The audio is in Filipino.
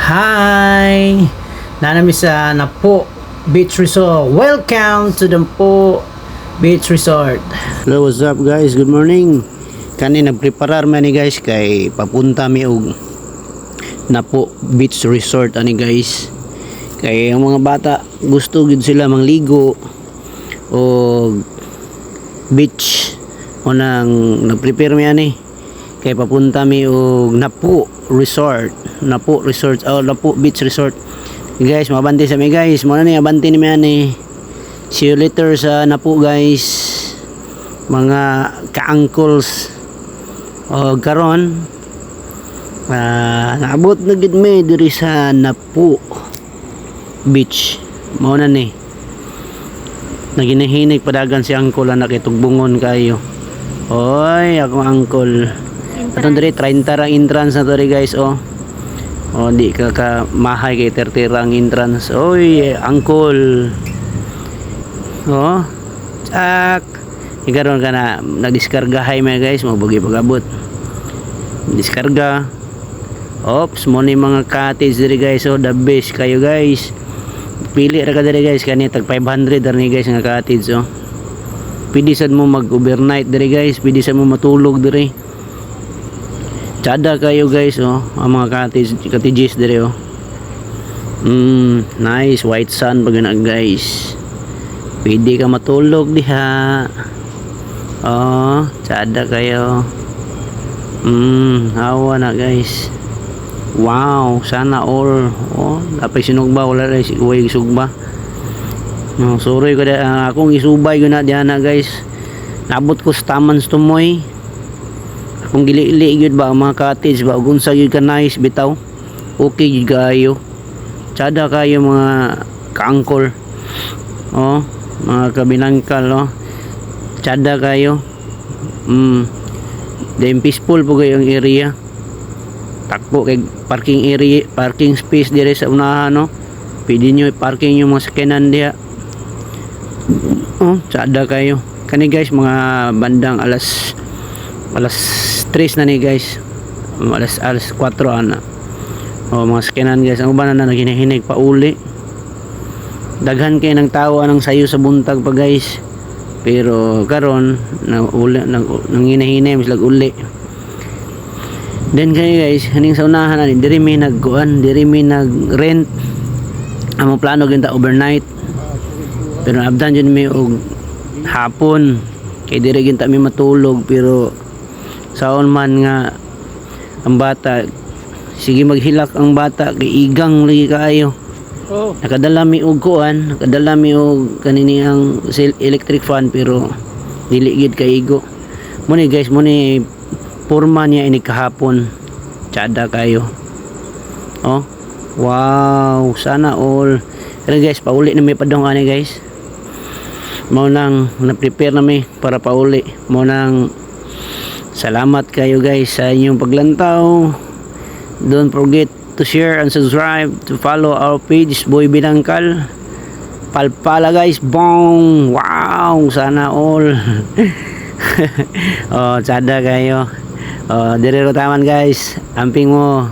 Hi! Nanami sa Napo Beach Resort. Welcome to the Napo Beach Resort. Hello, what's up guys? Good morning. Kani nagpreparar man ni guys kay papunta mi og Napo Beach Resort ani guys. Kay ang mga bata gusto gid sila mangligo o beach o nang nagprepare mi ani kay papunta mi og Napo Resort. Napo Resort o Napo Beach Resort. Guys, mabanti sa mi guys. Mo na ni abanti ni mi ani. See you later sa Napo guys. Mga ka-uncles. O karon naabot na gid mi diri sa Napo Beach. Mao na ni. Naginahinig padagan si uncle na nakitugbungon kayo. Oy, akong uncle. Atong diri 30 ra entrance na to ri guys oh. Oh, di ka mahay kay 30 ra ang entrance. Oy, uncle. Oh. Tsak. Ikaron ka na nagdiskargahay mga guys, mabugi pagabot. Diskarga. Ops, mo ni mga cottage diri guys, oh, the best kayo guys. Pili ra ka diri guys, kani tag 500 ra ni guys nga cottage oh. Pwede sad mo mag-overnight diri guys, pwede sad mo matulog diri. Tsada kayo guys oh, ang mga cottages diri oh. Nice white sun pag na guys. Pwede ka matulog diha. Oh, tsada kayo. Hawa na guys. Wow, sana all. Oh, dapat sinugba wala ray way sugba. No, sorry ko akong isubay ko na diyan na guys. Nabot ko sa taman tumoy. Kung gili-ili gyud ba ang mga cottage ba ug unsa gyud ka nice bitaw. Okay gyud kayo. Tsada kayo mga kaangkol. Oh, mga kabinangkal oh. Tsada kayo. Then peaceful po kayo ang area. Takbo kay parking area, parking space dire sa unahan no. Pwede nyo i-parking yung mga sakyanan diha. Oh, tsada kayo. Kani guys mga bandang alas 3 na ni guys. Alas 4 ana. Oh, mga sakyanan guys. Ang uban na naghinahinig pa uli. Daghan kay ng tao anang sayo sa buntag pa guys. Pero karon nang hinahinay mas lag uli. Then kayo guys, haning sa unahan ani diri mi nagkuan, diri mi nag-rent. Amo plano ginta overnight. Pero abdan jud mi og hapon. Kay diri ginta mi matulog pero saon man nga ang bata sige maghilak ang bata kay igang lagi kaayo. Oh. Nakadala mi og kuan, nakadala mi og kanini ang electric fan pero dili gid kaigo. Mo ni guys, mo ni porma niya ini kahapon. Tsada kayo. Oh. Wow, sana all. Pero guys, pauli na may padong ani guys. Mo nang na-prepare na mi para pauli. Mo nang salamat kayo guys sa inyong paglantaw. Don't forget to share and subscribe, to follow our page Boy Binangkal. Palpala guys, bong. Wow, sana all. Oh, tsada kayo. Oh, dire taman guys. Amping mo.